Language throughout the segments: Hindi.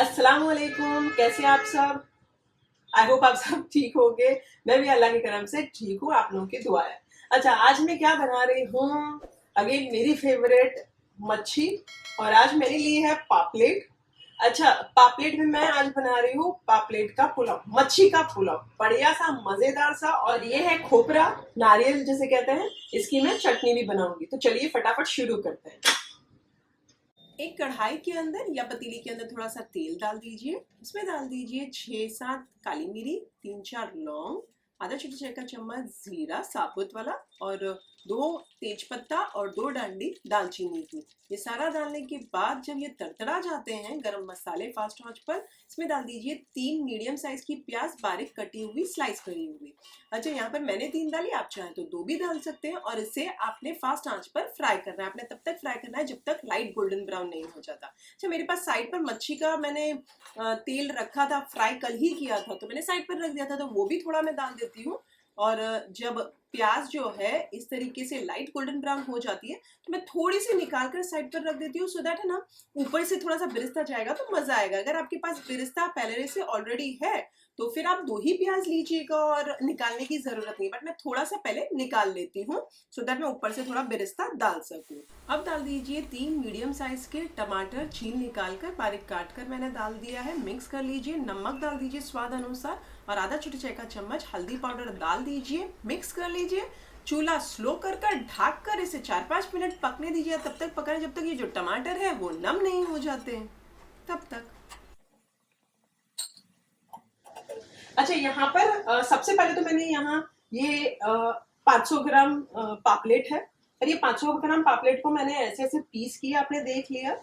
अस्सलाम वालेकुम, कैसे हैं आप सब। आई होप आप सब ठीक होंगे। मैं भी अल्लाह के करम से ठीक हूँ, आप लोगों की दुआ है। अच्छा, आज मैं क्या बना रही हूँ, अगेन मेरी फेवरेट मच्छी। और आज मैंने ली है पापलेट। अच्छा, पापलेट में मैं आज बना रही हूँ पापलेट का पुलाव, मच्छी का पुलाव, बढ़िया सा मजेदार सा। और ये है खोपरा, नारियल जिसे कहते हैं, इसकी मैं चटनी भी बनाऊंगी। तो चलिए फटाफट शुरू करते हैं। एक कढ़ाई के अंदर या पतीली के अंदर थोड़ा सा तेल डाल दीजिए। इसमें डाल दीजिए 6-7 काली मिरी, 3-4 लौंग, आधा छोटा चाय का चम्मच जीरा साबुत वाला, और 2 तेज पत्ता और 2 डांडी दालचीनी की। ये सारा डालने के बाद जब ये तड़तड़ा जाते हैं गरम मसाले फास्ट आंच पर, इसमें डाल दीजिए 3 मीडियम साइज की प्याज बारीक कटी हुई, स्लाइस करी हुई। अच्छा, यहाँ पर मैंने 3 डाली, आप चाहें तो 2 भी डाल सकते हैं। और इसे आपने फास्ट आंच पर फ्राई करना है। आपने तब तक फ्राई करना है जब तक लाइट गोल्डन ब्राउन नहीं हो जाता। अच्छा, मेरे पास साइड पर मच्छी का मैंने तेल रखा था, फ्राई कल ही किया था, तो मैंने साइड पर रख दिया था, तो वो भी थोड़ा मैं डाल देती हूँ। और जब प्याज जो है इस तरीके से लाइट गोल्डन ब्राउन हो जाती है, तो मैं थोड़ी सी निकाल कर साइड पर रख देती हूँ, सो दैट है ना, ऊपर से थोड़ा सा बिरिस्ता जाएगा तो मजा आएगा। अगर आपके पास बिरिस्ता पहले से ऑलरेडी है तो फिर आप 2 ही प्याज लीजिएगा और निकालने की जरूरत नहीं, बट मैं थोड़ा सा पहले निकाल लेती हूँ, सो दैट मैं ऊपर से थोड़ा बिरिस्ता डाल सकूँ। अब डाल दीजिए 3 मीडियम साइज के टमाटर, छील निकाल कर बारीक काट कर मैंने डाल दिया है। मिक्स कर लीजिए, नमक डाल दीजिए स्वाद अनुसार, और आधा छोटे चाय का चम्मच हल्दी पाउडर डाल दीजिए। मिक्स कर लीजिए, चूल्हा स्लो कर कर ढक कर इसे 4-5 मिनट पकने दीजिए। तब तक पकाएं जब तक ये जो टमाटर है वो नम नहीं हो जाते हैं, तब तक। अच्छा, यहाँ पर सबसे पहले तो मैंने यहाँ ये 500 ग्राम पापलेट है, और ये 500 ग्राम पापलेट को मैंने ऐसे ऐसे पीस किया, आपने देख लिया।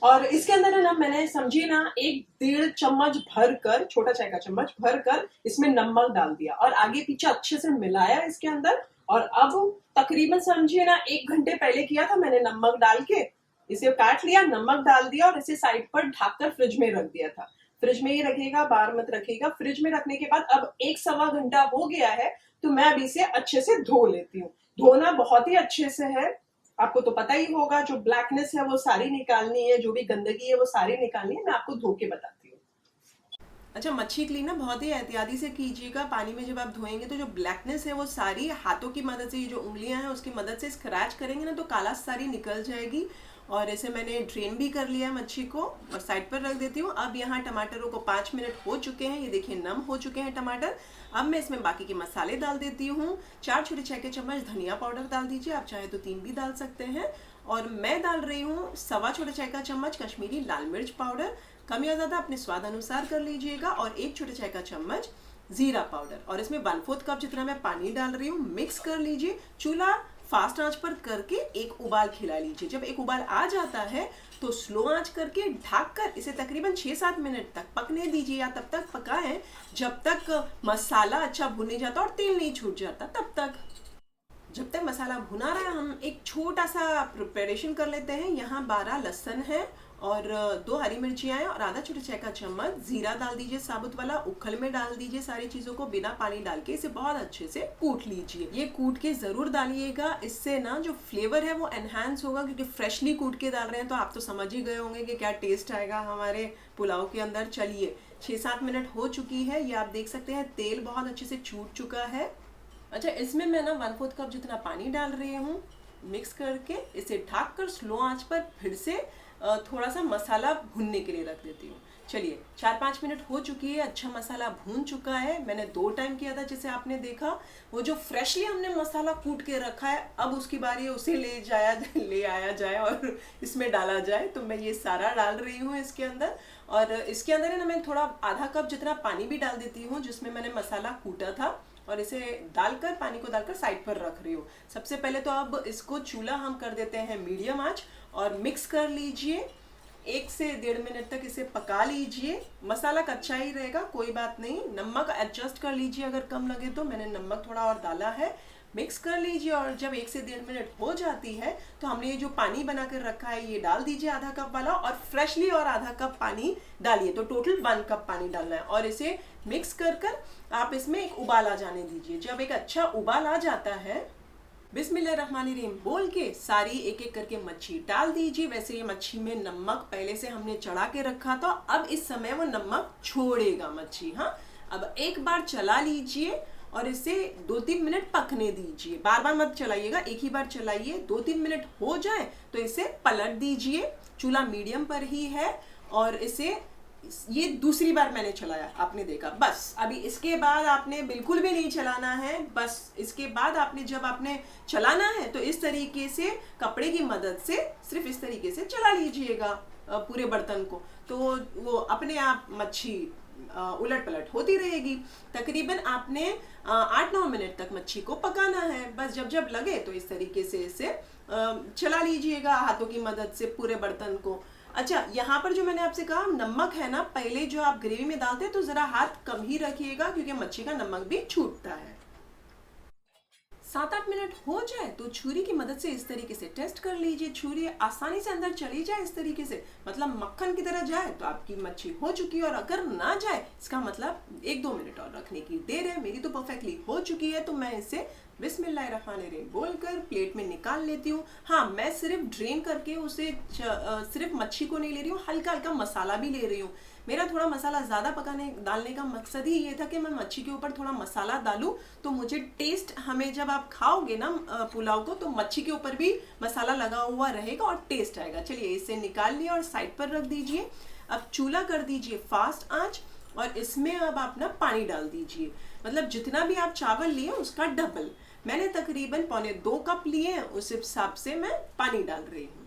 और इसके अंदर है ना, मैंने समझिए ना 1-1.5 चम्मच भर कर, छोटा चाय का चम्मच भर कर इसमें नमक डाल दिया, और आगे पीछे अच्छे से मिलाया इसके अंदर। और अब तकरीबन समझिए ना 1 घंटे पहले किया था मैंने, नमक डाल के इसे काट लिया, नमक डाल दिया, और इसे साइड पर ढककर फ्रिज में रख दिया था। फ्रिज में ही रखेगा, बाहर मत रखेगा। फ्रिज में रखने के बाद अब 1-1.25 घंटा हो गया है, तो मैं अब इसे अच्छे से धो लेती हूँ। धोना बहुत ही अच्छे से है, आपको तो पता ही होगा, जो ब्लैकनेस है वो सारी निकालनी है, जो भी गंदगी है वो सारी निकालनी है। मैं आपको धो के बताती हूँ। अच्छा, मच्छी क्लीन ना बहुत ही एहतियाती से कीजिएगा। पानी में जब आप धोएंगे तो जो ब्लैकनेस है वो सारी हाथों की मदद से, ये जो उंगलियां हैं उसकी मदद से स्क्रैच करेंगे ना, तो काला सारी निकल जाएगी। और इसे मैंने ड्रेन भी कर लिया है मच्छी को, और साइड पर रख देती हूँ। अब यहाँ टमाटरों को 5 मिनट हो चुके हैं, ये देखिए नम हो चुके हैं टमाटर। अब मैं इसमें बाकी के मसाले डाल देती हूँ। 4 छोटे चाय के चम्मच धनिया पाउडर डाल दीजिए, आप चाहे तो 3 भी डाल सकते हैं। और मैं डाल रही हूँ 1.25 छोटे चाय का चम्मच कश्मीरी लाल मिर्च पाउडर, कम या ज़्यादा अपने स्वाद अनुसार कर लीजिएगा। और 1 छोटे चाय का चम्मच जीरा पाउडर, और इसमें 1/4 कप जितना मैं पानी डाल रही हूँ। मिक्स कर लीजिए, चूल्हा फास्ट आंच पर करके एक उबाल खिला लीजिए। जब एक उबाल आ जाता है तो स्लो आंच करके ढक कर इसे तकरीबन 6-7 मिनट तक पकने दीजिए, या तब तक पकाएं जब तक मसाला अच्छा भुन नहीं जाता और तेल नहीं छूट जाता, तब तक। जब तक मसाला भुना रहा है, हम एक छोटा सा प्रिपरेशन कर लेते हैं। यहाँ 12 लहसुन है, और 2 हरी मिर्चियाँ हैं, और आधा छोटे चाय का चम्मच जीरा डाल दीजिए साबुत वाला। उखल में डाल दीजिए सारी चीज़ों को बिना पानी डाल के, इसे बहुत अच्छे से कूट लीजिए। ये कूट के ज़रूर डालिएगा, इससे ना जो फ्लेवर है वो एनहांस होगा, क्योंकि फ्रेशली कूट के डाल रहे हैं तो आप तो समझ ही गए होंगे कि क्या टेस्ट आएगा हमारे पुलाव के अंदर। चलिए, 6-7 मिनट हो चुकी है, ये आप देख सकते हैं तेल बहुत अच्छे से छूट चुका है। अच्छा, इसमें मैं ना 1/4 कप जितना पानी डाल रही हूँ। मिक्स करके इसे ढक कर स्लो आंच पर फिर से थोड़ा सा मसाला भूनने के लिए रख देती हूँ। चलिए, 4-5 मिनट हो चुकी है, अच्छा मसाला भून चुका है। मैंने 2 टाइम किया था, जैसे आपने देखा। वो जो फ्रेशली हमने मसाला कूट के रखा है, अब उसकी बारी है उसे ले आया जाए और इसमें डाला जाए। तो मैं ये सारा डाल रही हूँ इसके अंदर, और इसके अंदर है ना, मैं थोड़ा आधा कप जितना पानी भी डाल देती हूँ जिसमें मैंने मसाला कूटा था, और इसे डालकर, पानी को डालकर साइड पर रख रही हूँ। सबसे पहले तो अब इसको चूल्हा हम कर देते हैं मीडियम आंच, और मिक्स कर लीजिए। 1 से 1.5 मिनट तक इसे पका लीजिए। मसाला कच्चा ही रहेगा, कोई बात नहीं। नमक एडजस्ट कर लीजिए, अगर कम लगे तो। मैंने नमक थोड़ा और डाला है। मिक्स कर लीजिए, और जब 1 से 1.5 मिनट हो जाती है तो हमने ये जो पानी बना कर रखा है ये डाल दीजिए, आधा कप वाला, और फ्रेशली और आधा कप पानी डालिए, तो टोटल 1 कप पानी डालना है। और इसे मिक्स कर कर आप इसमें एक उबाल आ जाने दीजिए। जब एक अच्छा उबाल आ जाता है बिस्मिल्लाहिर्रहमानिर्रहीम बोल के सारी एक एक करके मच्छी डाल दीजिए। वैसे ये मच्छी में नमक पहले से हमने चढ़ा के रखा था, अब इस समय वो नमक छोड़ेगा मच्छी। हाँ, अब एक बार चला लीजिए और इसे 2-3 मिनट पकने दीजिए। बार बार मत चलाइएगा, एक ही बार चलाइए। 2-3 मिनट हो जाए तो इसे पलट दीजिए। चूल्हा मीडियम पर ही है और इसे ये दूसरी बार मैंने चलाया, आपने देखा। बस अभी इसके बाद आपने बिल्कुल भी नहीं चलाना है। बस इसके बाद आपने जब आपने चलाना है तो इस तरीके से कपड़े की मदद से सिर्फ इस तरीके से चला लीजिएगा पूरे बर्तन को, तो वो अपने आप मच्छी उलट पलट होती रहेगी। तकरीबन आपने 8-9 मिनट तक मच्छी को पकाना है। बस जब जब लगे तो इस तरीके से इसे चला लीजिएगा हाथों की मदद से पूरे बर्तन को। अच्छा, यहाँ पर जो मैंने आपसे कहा नमक है ना, पहले जो आप ग्रेवी में डालते हैं तो जरा हाथ कम ही रखिएगा क्योंकि मच्छी का नमक भी छूटता है। 7-8 मिनट हो जाए तो छुरी की मदद से इस तरीके से टेस्ट कर लीजिए। छुरी आसानी से अंदर चली जाए इस तरीके से, मतलब मक्खन की तरह जाए, तो आपकी मच्छी हो चुकी है। और अगर ना जाए इसका मतलब 1-2 मिनट और रखने की देर है। मेरी तो परफेक्टली हो चुकी है, तो मैं इसे बिस्मिल्लाहिर्रहमानिर्रहीम बोलकर प्लेट में निकाल लेती हूँ। हाँ, मैं सिर्फ ड्रेन करके उसे सिर्फ मच्छी को नहीं ले रही हूँ, हल्का हल्का मसाला भी ले रही हूँ। मेरा थोड़ा मसाला ज़्यादा डालने का मकसद ही ये था कि मैं मच्छी के ऊपर थोड़ा मसाला डालूं, तो मुझे टेस्ट, हमें जब आप खाओगे ना पुलाव को, तो मच्छी के ऊपर भी मसाला लगा हुआ रहेगा और टेस्ट आएगा। चलिए, इसे निकाल लिया और साइड पर रख दीजिए। अब चूल्हा कर दीजिए फास्ट आंच और इसमें अब आप ना पानी डाल दीजिए। मतलब जितना भी आप चावल लिए उसका डबल। मैंने तकरीबन 1.25 कप लिए हैं, उस हिसाब से मैं पानी डाल रही हूँ।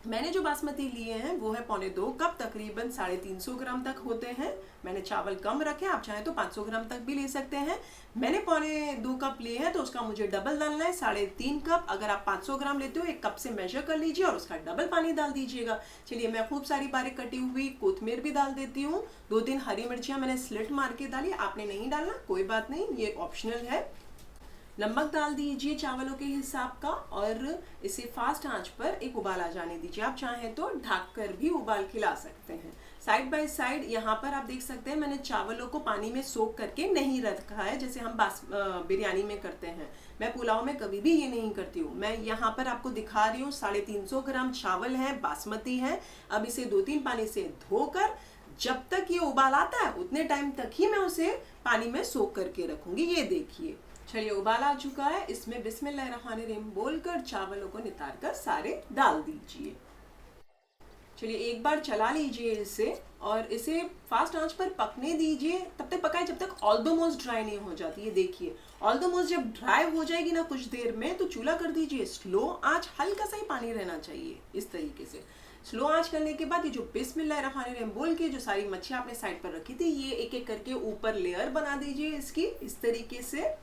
मैंने जो बासमती लिए हैं वो है 1.25 कप, तकरीबन 350 ग्राम तक होते हैं। मैंने चावल कम रखे, आप चाहें तो 500 ग्राम तक भी ले सकते हैं। मैंने 1.25 कप लिए हैं तो उसका मुझे डबल डालना है, 3.5 कप। अगर आप 500 ग्राम लेते हो 1 कप से मेजर कर लीजिए और उसका डबल पानी डाल दीजिएगा। चलिए, मैं खूब सारी बारीक कटी हुई कोथमीर भी डाल देती हूँ। 2-3 हरी मिर्चियाँ मैंने स्लिट मार के डाली, आपने नहीं डालना कोई बात नहीं, ये ऑप्शनल है। नमक डाल दीजिए चावलों के हिसाब का और इसे फास्ट आंच पर एक उबाल आ जाने दीजिए। आप चाहें तो ढक कर भी उबाल खिला सकते हैं। साइड बाय साइड यहाँ पर आप देख सकते हैं मैंने चावलों को पानी में सोक करके नहीं रखा है जैसे हम बिरयानी में करते हैं। मैं पुलाव में कभी भी ये नहीं करती हूँ। मैं यहाँ पर आपको दिखा रही हूँ 350 ग्राम चावल है, बासमती है। अब इसे 2-3 पानी से धोकर जब तक ये उबाल आता है उतने टाइम तक ही मैं उसे पानी में सोक करके रखूंगी। ये देखिए, चलिए उबाल आ चुका है। इसमें बिस्मिल्लाहिर्रहमानिर्रहीम बोलकर चावलों को नितार कर सारे डाल दीजिए। चलिए एक बार चला लीजिए इसे और इसे फास्ट आंच पर पकने दीजिए। तब तक पकाए जब तक ऑलमोस्ट ड्राई नहीं हो जाती। ये देखिए, ऑलमोस्ट जब ड्राई हो जाएगी ना कुछ देर में, तो चूल्हा कर दीजिए स्लो आंच, हल्का सा ही पानी रहना चाहिए। इस तरीके से स्लो आंच करने के बाद ये जो बिस्मिल्लाहिर्रहमानिर्रहीम बोल के जो सारी मच्छी आपने साइड पर रखी थी, ये एक एक करके ऊपर लेयर बना दीजिए इसकी। इस तरीके से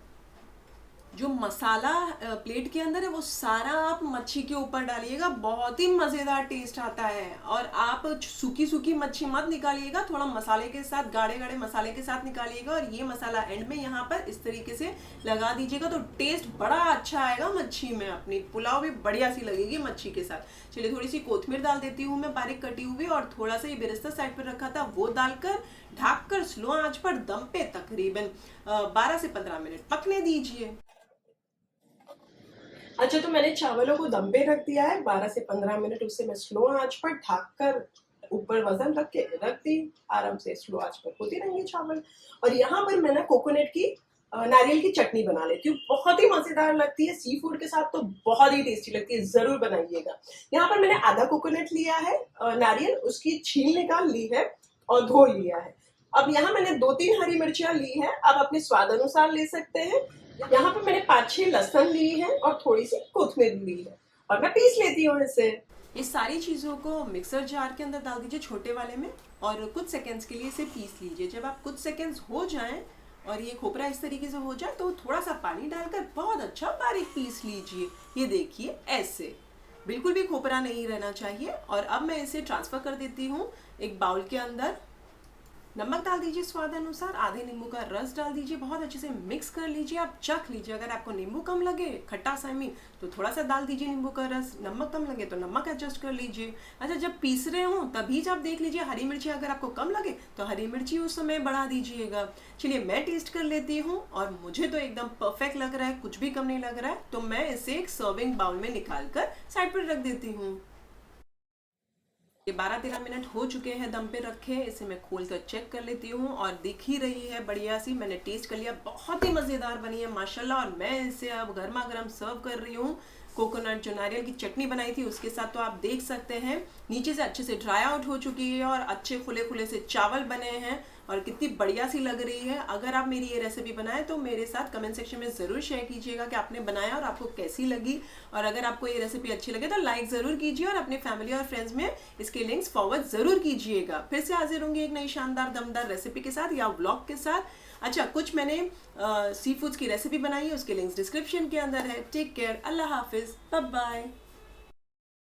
जो मसाला प्लेट के अंदर है वो सारा आप मच्छी के ऊपर डालिएगा, बहुत ही मज़ेदार टेस्ट आता है। और आप सूखी सूखी मच्छी मत निकालिएगा, थोड़ा मसाले के साथ, गाढ़े गाढ़े मसाले के साथ निकालिएगा। और ये मसाला एंड में यहाँ पर इस तरीके से लगा दीजिएगा तो टेस्ट बड़ा अच्छा आएगा मच्छी में। अपनी पुलाव भी बढ़िया सी लगेगी मच्छी के साथ। चलिए थोड़ी सी कोथमीर डाल देती हूँ मैं बारीक कटी हुई, और थोड़ा सा ये बेरेस्ता साइड पर रखा था वो डालकर ढक कर स्लो आंच पर दम पे तकरीबन 12 से 15 मिनट पकने दीजिए। अच्छा, तो मैंने चावलों को दम पे रख दिया है 12 से 15 मिनट। उसे मैं स्लो आंच पर ढक कर ऊपर वजन रख के रख दी। आराम से स्लो आंच पर होती रहेंगे चावल। और यहाँ पर मैं ना कोकोनट की नारियल की चटनी बना लेती हूँ, बहुत ही मजेदार लगती है। सी फूड के साथ तो बहुत ही टेस्टी लगती है, जरूर बनाइएगा। यहाँ पर मैंने आधा कोकोनट लिया है नारियल, उसकी छील निकाल ली है और धो लिया है। अब यहाँ मैंने 2-3 हरी मिर्चियां ली है, आप अपने स्वाद अनुसार ले सकते हैं। यहाँ पे मैंने 5-6 लहसुन ली है और थोड़ी सी कोथमीर ली है और मैं पीस लेती हूँ इसे। इस सारी चीजों को मिक्सर जार के अंदर डाल दीजिए छोटे वाले में और कुछ सेकंड्स के लिए इसे पीस लीजिए। जब आप कुछ सेकंड्स हो जाएं और ये खोपरा इस तरीके से हो जाए तो थोड़ा सा पानी डालकर बहुत अच्छा बारीक पीस लीजिए। ये देखिए, ऐसे बिल्कुल भी खोपरा नहीं रहना चाहिए। और अब मैं इसे ट्रांसफर कर देती हूँ एक बाउल के अंदर। नमक डाल दीजिए स्वाद अनुसार, आधे नींबू का रस डाल दीजिए, बहुत अच्छे से मिक्स कर लीजिए, आप चख लीजिए। अगर आपको नींबू कम लगे, खट्टा मीन, तो थोड़ा सा डाल दीजिए नींबू का रस, नमक कम लगे तो नमक एडजस्ट कर लीजिए। अच्छा, जब पीस रहे हो तभी जब देख लीजिए हरी मिर्ची अगर आपको कम लगे तो हरी मिर्ची उस समय बढ़ा दीजिएगा। चलिए मैं टेस्ट कर लेती हूँ और मुझे तो एकदम परफेक्ट लग रहा है, कुछ भी कम नहीं लग रहा है, तो मैं इसे एक सर्विंग बाउल में निकाल कर साइड पर रख देती हूँ। ये 12-13 मिनट हो चुके हैं दम पे रखे, इसे मैं खोल कर चेक कर लेती हूँ और दिख ही रही है बढ़िया सी, मैंने टेस्ट कर लिया, बहुत ही मज़ेदार बनी है माशाल्लाह। और मैं इसे अब गर्मा गर्म सर्व कर रही हूँ। कोकोनट जो नारियल की चटनी बनाई थी उसके साथ, तो आप देख सकते हैं नीचे से अच्छे से ड्राई आउट हो चुकी है और अच्छे खुले खुले से चावल बने हैं और कितनी बढ़िया सी लग रही है। अगर आप मेरी ये रेसिपी बनाएं तो मेरे साथ कमेंट सेक्शन में ज़रूर शेयर कीजिएगा कि आपने बनाया और आपको कैसी लगी। और अगर आपको ये रेसिपी अच्छी लगे तो लाइक ज़रूर कीजिए और अपने फैमिली और फ्रेंड्स में इसके लिंक्स फॉरवर्ड ज़रूर कीजिएगा। फिर से हाजिर होंगी एक नई शानदार दमदार रेसिपी के साथ या व्लॉग के साथ। अच्छा, कुछ मैंने सी फूड्स की रेसिपी बनाई है, उसके लिंक्स डिस्क्रिप्शन के अंदर है। टेक केयर, अल्लाह हाफिज़, बाय बाय।